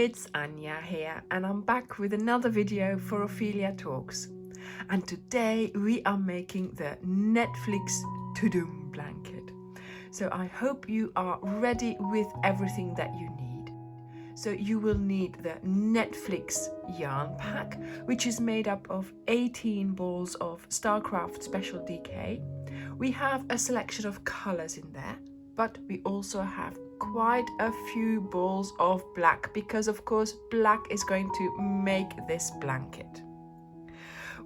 it's Anja here, and I'm back with another video for Ophelia Talks. And today we are making the Netflix Tudum blanket. So I hope you are ready with everything that you need. So you will need the Netflix yarn pack, which is made up of 18 balls of Starcraft Special DK. We have a selection of colors in there, but we also have quite a few balls of black because of course black is going to make this blanket.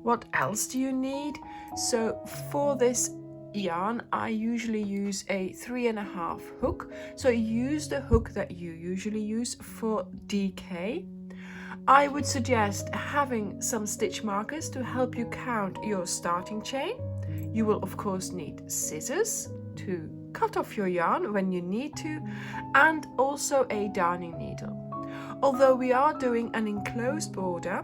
What else do you need? So for this yarn I usually use a 3.5 hook, so use the hook that you usually use for DK. I would suggest having some stitch markers to help you count your starting chain. You will of course need scissors to cut off your yarn when you need to, and also a darning needle. Although we are doing an enclosed border,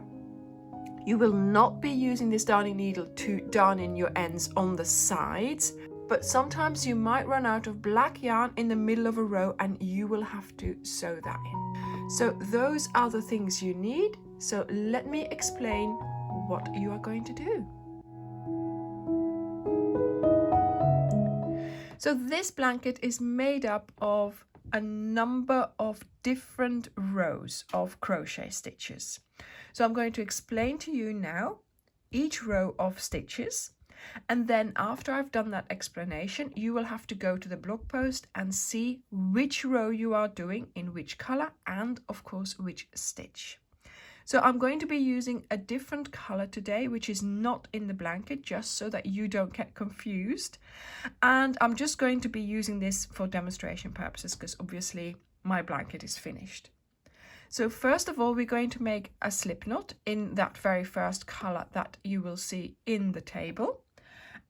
you will not be using this darning needle to darn in your ends on the sides, but sometimes you might run out of black yarn in the middle of a row and you will have to sew that in. So those are the things you need. So let me explain what you are going to do. So this blanket is made up of a number of different rows of crochet stitches. So I'm going to explain to you now each row of stitches, and then after I've done that explanation, you will have to go to the blog post and see which row you are doing in which color and of course which stitch. So I'm going to be using a different color today, which is not in the blanket, just so that you don't get confused. And I'm just going to be using this for demonstration purposes because obviously my blanket is finished. So first of all, we're going to make a slip knot in that very first color that you will see in the table.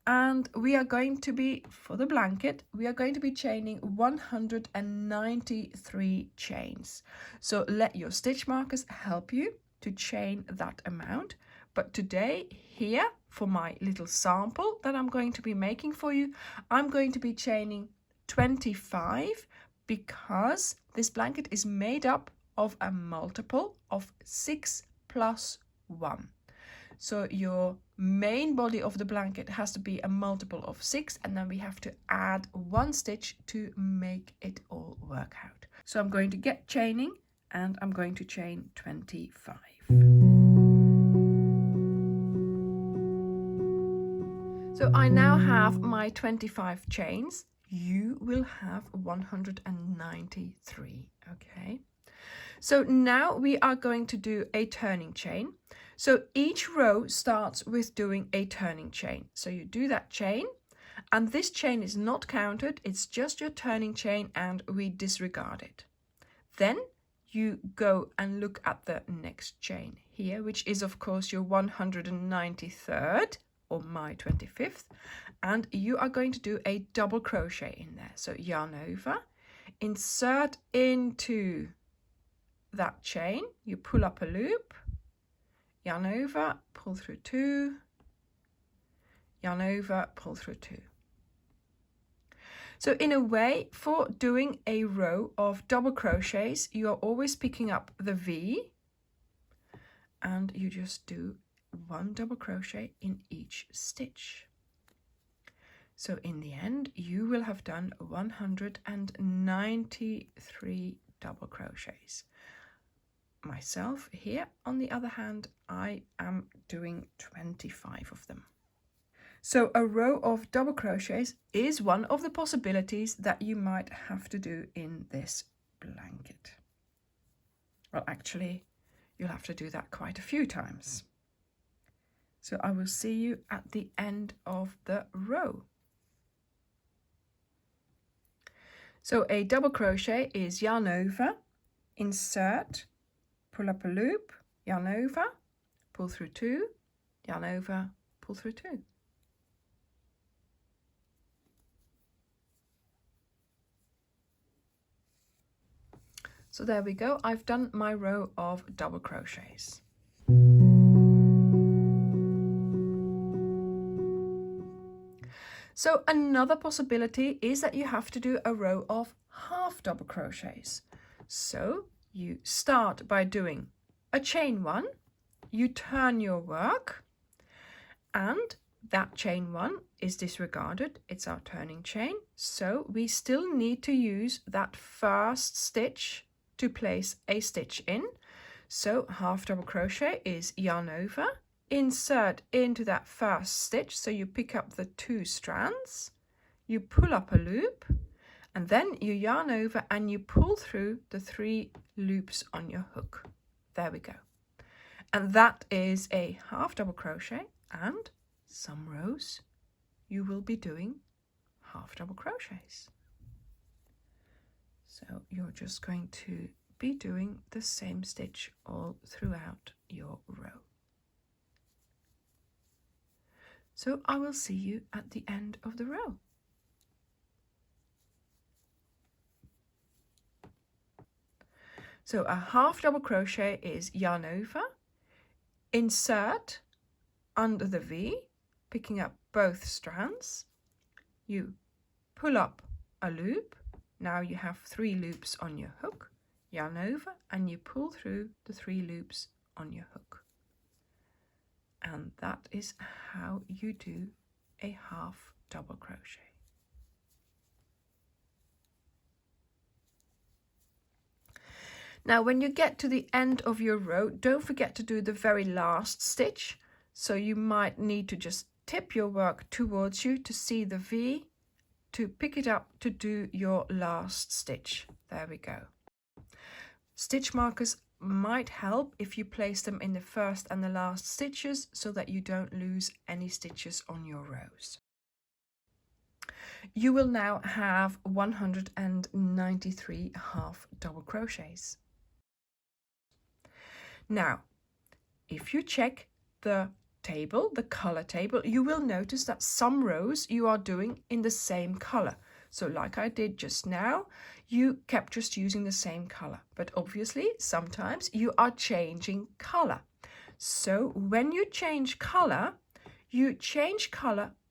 And we are going to be, for the blanket, we are going to be chaining 193 chains. So let your stitch markers help you to chain that amount. But today here for my little sample that I'm going to be making for you, I'm going to be chaining 25 because this blanket is made up of a multiple of 6 plus 1. So your main body of the blanket has to be a multiple of 6, and then we have to add 1 stitch to make it all work out. So I'm going to get chaining and I'm going to chain 25. So I now have my 25 chains. You will have 193, okay? So now we are going to do a turning chain. So each row starts with doing a turning chain. So you do that chain, and this chain is not counted, it's just your turning chain and we disregard it. Then you go and look at the next chain here, which is of course your 193rd or my 25th, and you are going to do a double crochet in there. So yarn over, insert into that chain, you pull up a loop, yarn over, pull through 2, yarn over, pull through 2. So in a way, for doing a row of double crochets, you are always picking up the V and you just do 1 double crochet in each stitch. So in the end, you will have done 193 double crochets. Myself here, on the other hand, I am doing 25 of them. So a row of double crochets is one of the possibilities that you might have to do in this blanket. Well, actually, you'll have to do that quite a few times. So I will see you at the end of the row. So a double crochet is yarn over, insert, pull up a loop, yarn over, pull through 2, yarn over, pull through 2. So there we go, I've done my row of double crochets. So another possibility is that you have to do a row of half double crochets. So you start by doing a chain 1, you turn your work, and that chain 1 is disregarded, it's our turning chain, so we still need to use that first stitch to place a stitch in. So half double crochet is yarn over, insert into that first stitch, so you pick up the 2 strands, you pull up a loop, and then you yarn over and you pull through the 3 loops on your hook. There we go. And that is a half double crochet, and some rows you will be doing half double crochets. So you're just going to be doing the same stitch all throughout your row. So I will see you at the end of the row. So a half double crochet is yarn over, insert under the V, picking up both strands, you pull up a loop, now you have 3 loops on your hook, yarn over and you pull through the 3 loops on your hook. And that is how you do a half double crochet. Now when you get to the end of your row, don't forget to do the very last stitch. So you might need to just tip your work towards you to see the V, to pick it up to do your last stitch. There we go. Stitch markers might help if you place them in the first and the last stitches so that you don't lose any stitches on your rows. You will now have 193 half double crochets. Now, if you check the table, the color table, you will notice that some rows you are doing in the same color. So like I did just now, you kept just using the same color, but obviously sometimes you are changing color. So when you change color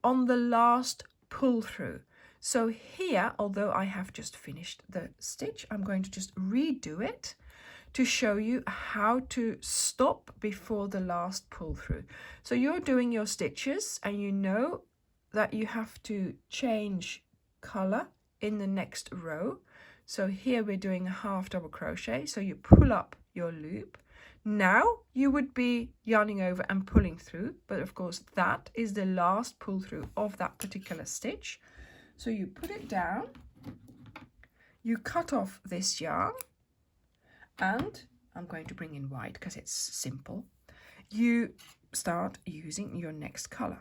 on the last pull through. So here, although I have just finished the stitch, I'm going to just redo it to show you how to stop before the last pull through. So you're doing your stitches and you know that you have to change color in the next row. So here we're doing a half double crochet, so you pull up your loop. Now you would be yarning over and pulling through, but of course that is the last pull through of that particular stitch. So you put it down, you cut off this yarn, and I'm going to bring in white because it's simple. You start using your next color.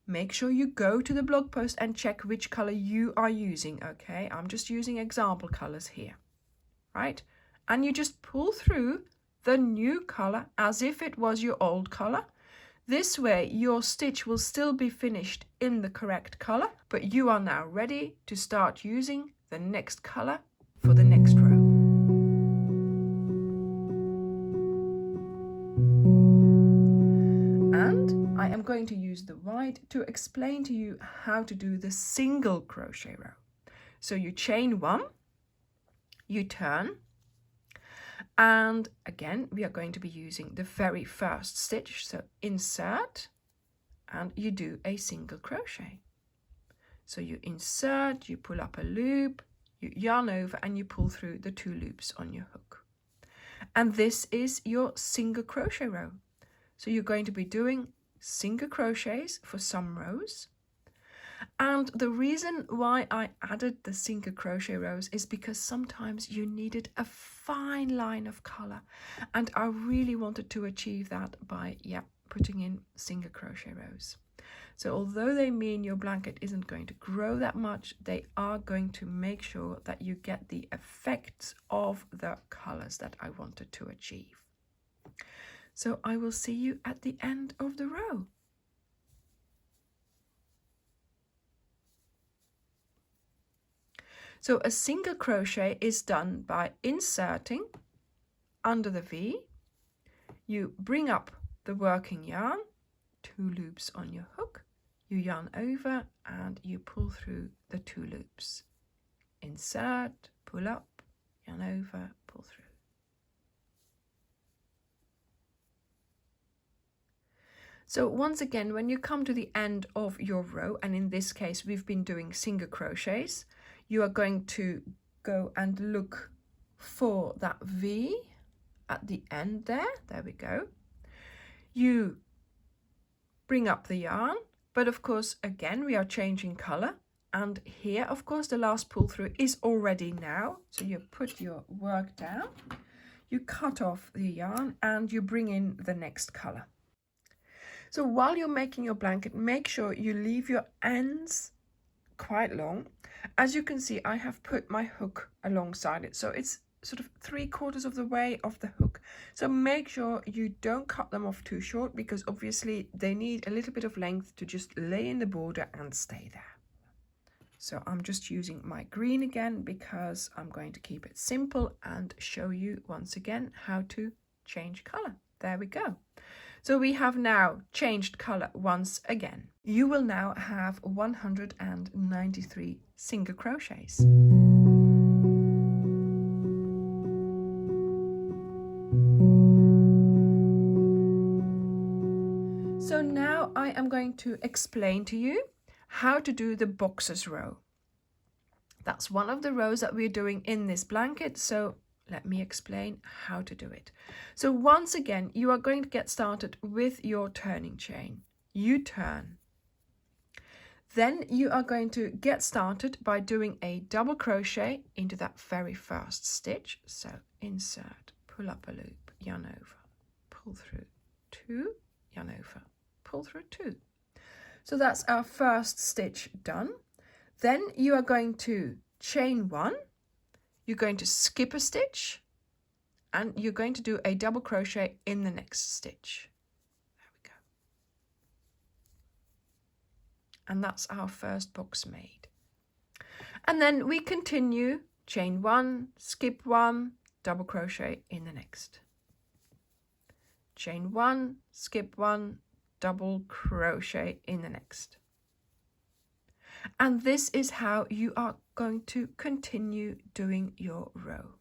Make sure you go to the blog post and check which color you are using, okay? I'm just using example colors here, right? And you just pull through the new color as if it was your old color. This way your stitch will still be finished in the correct color, but you are now ready to start using the next color for the next row. And I am going to use the white to explain to you how to do the single crochet row. So you chain 1, you turn, and again we are going to be using the very first stitch. So insert and you do a single crochet. So you insert, you pull up a loop, you yarn over and you pull through the 2 loops on your hook. And this is your single crochet row. So you're going to be doing single crochets for some rows. And the reason why I added the single crochet rows is because sometimes you needed a fine line of color, and I really wanted to achieve that by putting in single crochet rows. So although they mean your blanket isn't going to grow that much, they are going to make sure that you get the effects of the colors that I wanted to achieve. So I will see you at the end of the row. So a single crochet is done by inserting under the V, you bring up the working yarn, 2 loops on your hook, you yarn over and you pull through the 2 loops. Insert, pull up, yarn over, pull through. So once again, when you come to the end of your row, and in this case we've been doing single crochets, you are going to go and look for that V at the end there. There we go. You bring up the yarn, but of course again we are changing color, and here of course the last pull through is already now. So you put your work down, you cut off the yarn, and you bring in the next color. So while you're making your blanket, make sure you leave your ends quite long. As you can see, I have put my hook alongside it, so it's sort of 3/4 of the way of the hook. So make sure you don't cut them off too short, because obviously they need a little bit of length to just lay in the border and stay there. So I'm just using my green again because I'm going to keep it simple and show you once again how to change color. There we go. So we have now changed color once again. You will now have 193 single crochets. So now I am going to explain to you how to do the boxes row. That's one of the rows that we're doing in this blanket, so let me explain how to do it. So once again, you are going to get started with your turning chain. You turn. Then you are going to get started by doing a double crochet into that very first stitch. So insert, pull up a loop, yarn over, pull through 2, yarn over, pull through 2. So that's our first stitch done. Then you are going to chain 1. You're going to skip a stitch, and you're going to do a double crochet in the next stitch. There we go. And that's our first box made. And then we continue, chain 1, skip 1, double crochet in the next. Chain 1, skip 1, double crochet in the next. And this is how you are going to continue doing your row.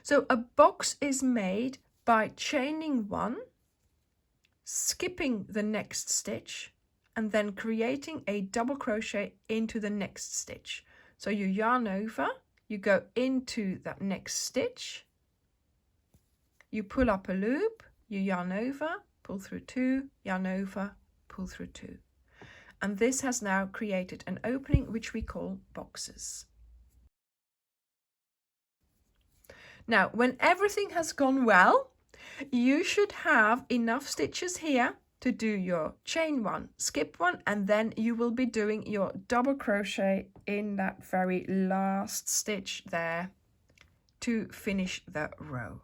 So a box is made by chaining 1, skipping the next stitch, and then creating a double crochet into the next stitch. So you yarn over, you go into that next stitch, you pull up a loop, you yarn over, pull through 2, yarn over, pull through 2. And this has now created an opening which we call boxes. Now, when everything has gone well, you should have enough stitches here to do your chain 1, skip 1, and then you will be doing your double crochet in that very last stitch there to finish the row.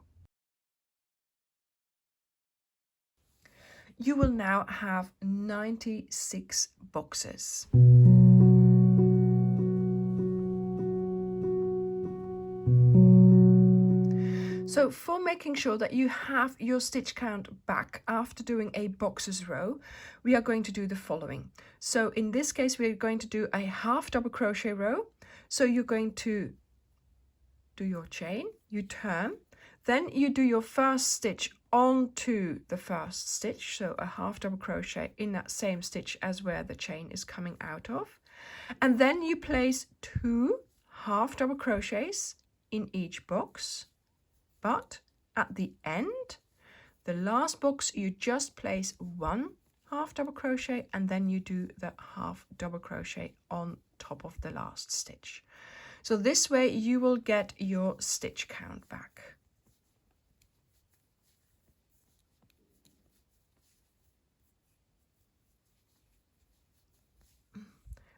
You will now have 96 boxes. So for making sure that you have your stitch count back after doing a boxes row, we are going to do the following. So in this case, we're going to do a half double crochet row. So you're going to do your chain, you turn, then you do your first stitch onto the first stitch, so a half double crochet in that same stitch as where the chain is coming out of, and then you place 2 half double crochets in each box, but at the end, the last box, you just place 1 half double crochet, and then you do the half double crochet on top of the last stitch. So this way you will get your stitch count back.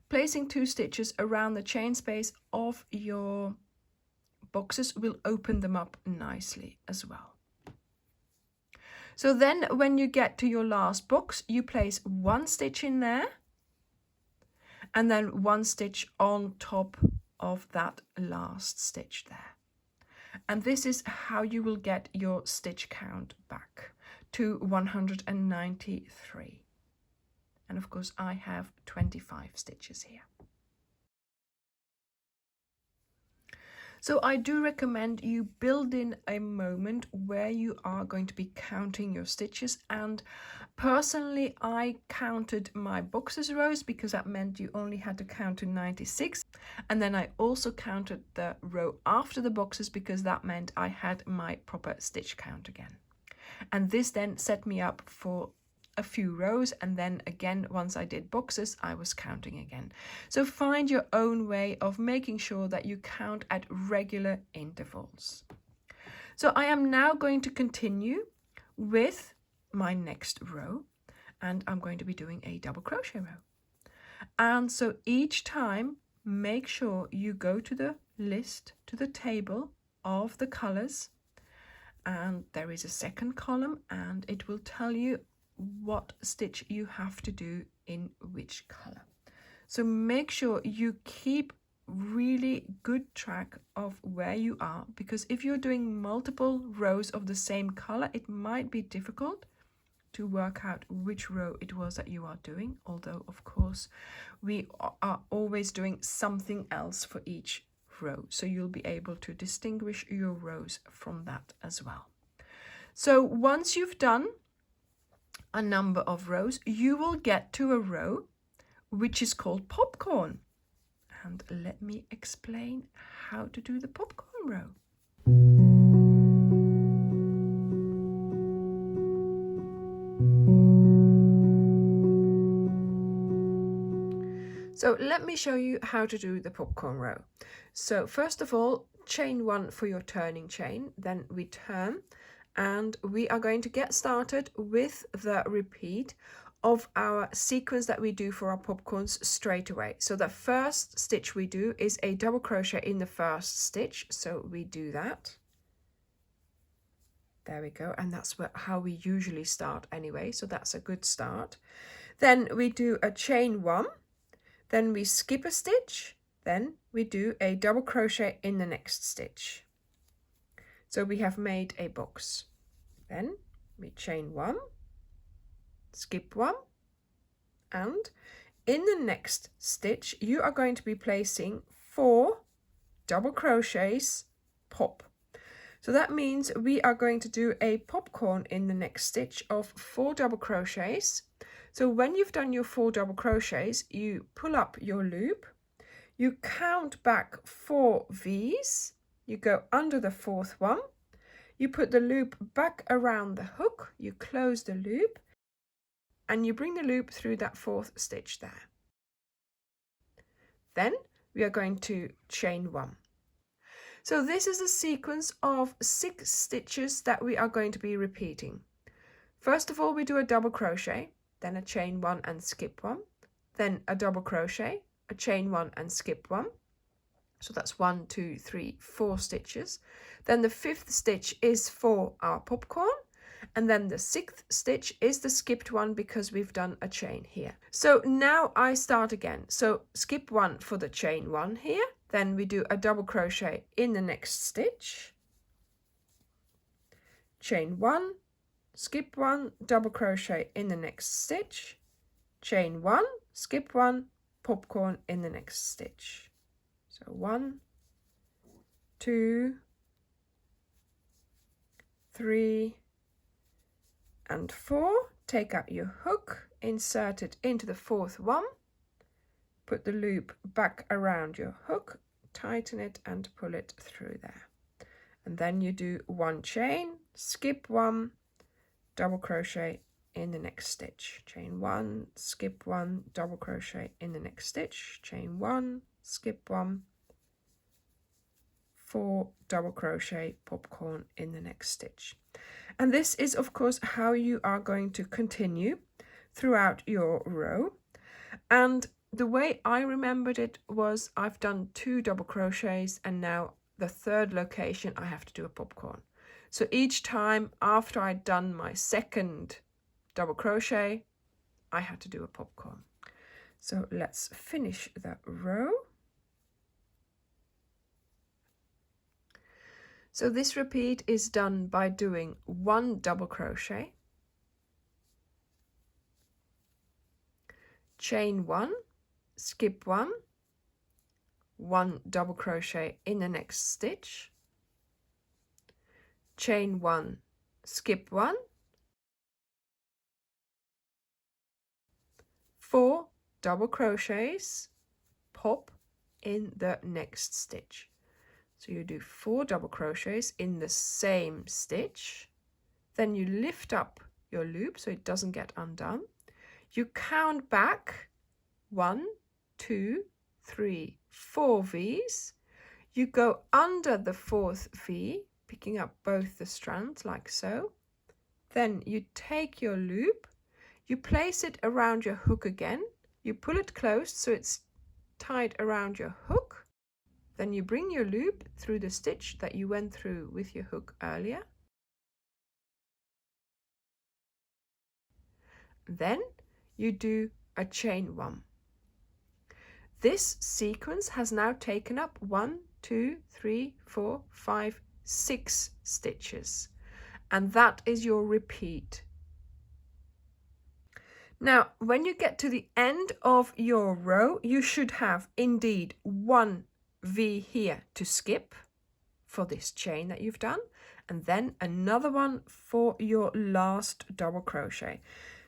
Placing 2 stitches around the chain space of your boxes will open them up nicely as well. So then when you get to your last box, you place 1 stitch in there and then 1 stitch on top of that last stitch there. And this is how you will get your stitch count back to 193. And of course I have 25 stitches here. So I do recommend you build in a moment where you are going to be counting your stitches, and personally I counted my boxes rows because that meant you only had to count to 96, and then I also counted the row after the boxes because that meant I had my proper stitch count again. And this then set me up for a few rows, and then again once I did boxes I was counting again. So find your own way of making sure that you count at regular intervals. So I am now going to continue with my next row, and I'm going to be doing a double crochet row. And so each time make sure you go to the list, to the table of the colors, and there is a second column and it will tell you what stitch you have to do in which color. So make sure you keep really good track of where you are, because if you're doing multiple rows of the same color, it might be difficult to work out which row it was that you are doing, although of course we are always doing something else for each row, so you'll be able to distinguish your rows from that as well. So once you've done a number of rows, you will get to a row which is called popcorn. And let me explain how to do the popcorn row. So let me show you how to do the popcorn row. So first of all, chain 1 for your turning chain, then we turn, and we are going to get started with the repeat of our sequence that we do for our popcorns straight away. So the first stitch we do is a double crochet in the first stitch, so we do that. There we go, and that's how we usually start anyway, so that's a good start. Then we do a chain 1, then we skip a stitch, then we do a double crochet in the next stitch. So we have made a box. Then we chain 1, skip 1, and in the next stitch you are going to be placing 4 double crochets pop. So that means we are going to do a popcorn in the next stitch of 4 double crochets. So when you've done your 4 double crochets, you pull up your loop, you count back 4 V's, you go under the 4th one, you put the loop back around the hook, you close the loop, and you bring the loop through that 4th stitch there. Then we are going to chain 1. So this is a sequence of 6 stitches that we are going to be repeating. First of all, we do a double crochet, then a chain 1 and skip 1, then a double crochet, a chain 1 and skip 1. So that's 1, 2, 3, 4 stitches. Then the 5th stitch is for our popcorn, and then the 6th stitch is the skipped one because we've done a chain here. So now I start again. So skip 1 for the chain 1 here, then we do a double crochet in the next stitch, chain 1, skip 1, double crochet in the next stitch, chain 1, skip 1, popcorn in the next stitch. So 1, 2, 3, and 4. Take out your hook, insert it into the 4th one, put the loop back around your hook, tighten it and pull it through there. And then you do 1 chain, skip 1, double crochet in the next stitch, chain 1, skip 1, double crochet in the next stitch, chain 1, skip 1, 4 double crochet, popcorn in the next stitch. And this is of course how you are going to continue throughout your row. And the way I remembered it was I've done 2 double crochets, and now the 3rd location I have to do a popcorn. So each time after I'd done my 2nd double crochet, I had to do a popcorn. So let's finish the row. So this repeat is done by doing 1 double crochet, chain 1, skip 1, 1 double crochet in the next stitch, chain 1, skip 1, 4 double crochets, pop in the next stitch. So you do 4 double crochets in the same stitch, then you lift up your loop so it doesn't get undone. You count back 1, 2, 3, 4 V's. You go under the 4th V, picking up both the strands like so. Then you take your loop, you place it around your hook again, you pull it closed so it's tied around your hook. Then you bring your loop through the stitch that you went through with your hook earlier. Then you do a chain 1. This sequence has now taken up 1, 2, 3, 4, 5, 6 stitches, and that is your repeat. Now, when you get to the end of your row, you should have indeed 1 V here to skip for this chain that you've done, and then another one for your last double crochet.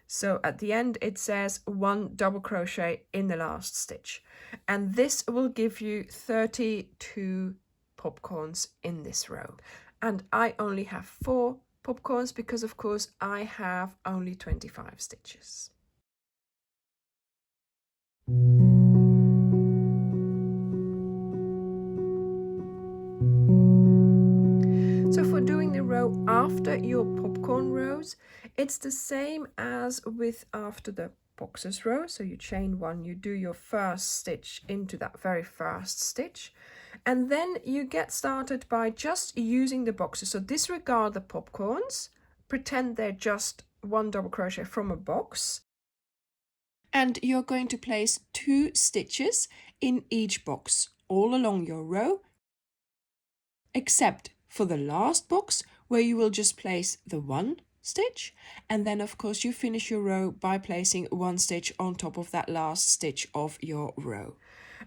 So at the end it says 1 double crochet in the last stitch, and this will give you 32 popcorns in this row. And I only have 4 popcorns because of course I have only 25 stitches. So for doing the row after your popcorn rows, it's the same as with after the boxes row. So you chain 1, you do your first stitch into that very first stitch, and then you get started by just using the boxes. So disregard the popcorns, pretend they're just 1 double crochet from a box, and you're going to place 2 stitches in each box all along your row, except for the last box where you will just place the 1 stitch, and then of course you finish your row by placing 1 stitch on top of that last stitch of your row.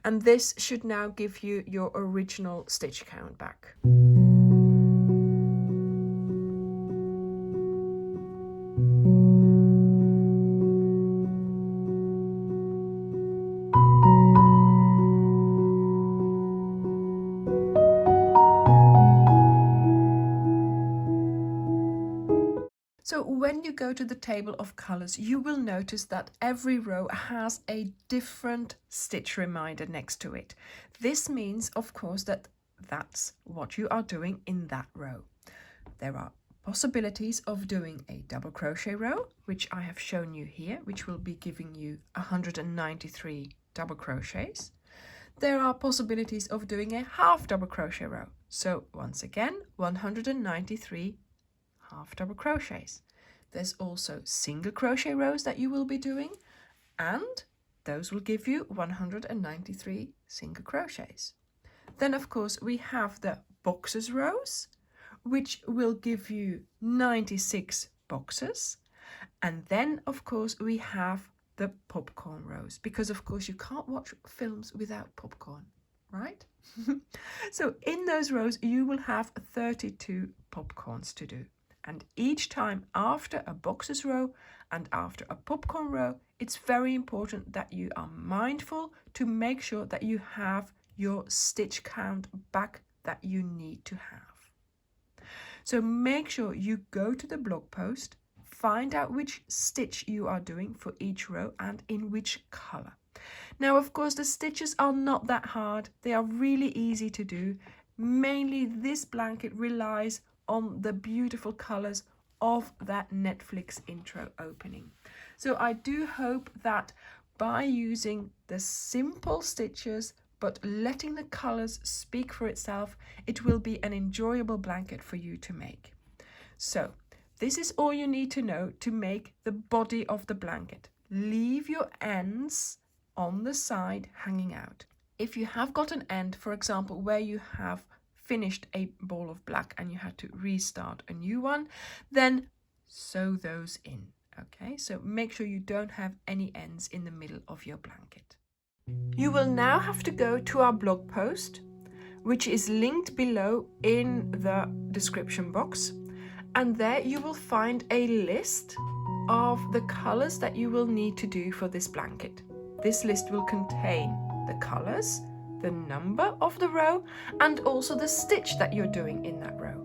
And this should now give you your original stitch count back. So when you go to the table of colors, you will notice that every row has a different stitch reminder next to it. This means, of course, that that's what you are doing in that row. There are possibilities of doing a double crochet row, which I have shown you here, which will be giving you 193 double crochets. There are possibilities of doing a half double crochet row. So once again, 193 half double crochets. There's also single crochet rows that you will be doing, and those will give you 193 single crochets. Then of course we have the boxes rows, which will give you 96 boxes, and then of course we have the popcorn rows, because of course you can't watch films without popcorn, right? So in those rows you will have 32 popcorns to do. And each time after a boxes row and after a popcorn row, it's very important that you are mindful to make sure that you have your stitch count back that you need to have. So make sure you go to the blog post, find out which stitch you are doing for each row and in which color. Now, of course, the stitches are not that hard. They are really easy to do. Mainly this blanket relies on the beautiful colors of that Netflix intro opening. So I do hope that by using the simple stitches but letting the colors speak for itself, it will be an enjoyable blanket for you to make. So this is all you need to know to make the body of the blanket. Leave your ends on the side hanging out. If you have got an end, for example, where you have finished a ball of black and you had to restart a new one, then sew those in. Okay, so make sure you don't have any ends in the middle of your blanket. You will now have to go to our blog post, which is linked below in the description box, and there you will find a list of the colors that you will need to do for this blanket. This list will contain the colors, the number of the row, and also the stitch that you're doing in that row.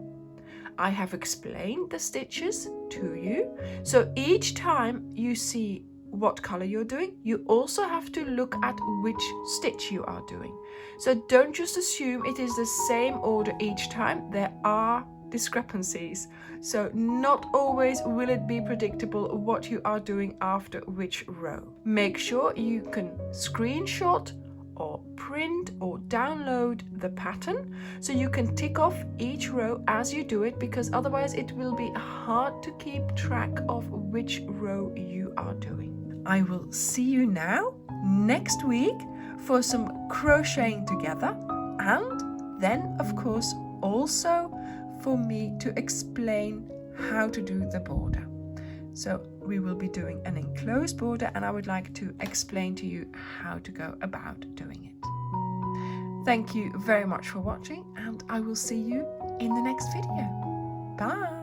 I have explained the stitches to you, so each time you see what color you're doing, you also have to look at which stitch you are doing. So don't just assume it is the same order each time. There are discrepancies, so not always will it be predictable what you are doing after which row. Make sure you can screenshot or print or download the pattern so you can tick off each row as you do it, because otherwise it will be hard to keep track of which row you are doing. I will see you now next week for some crocheting together, and then of course also for me to explain how to do the border. So we will be doing an enclosed border, and I would like to explain to you how to go about doing it. Thank you very much for watching, and I will see you in the next video. Bye!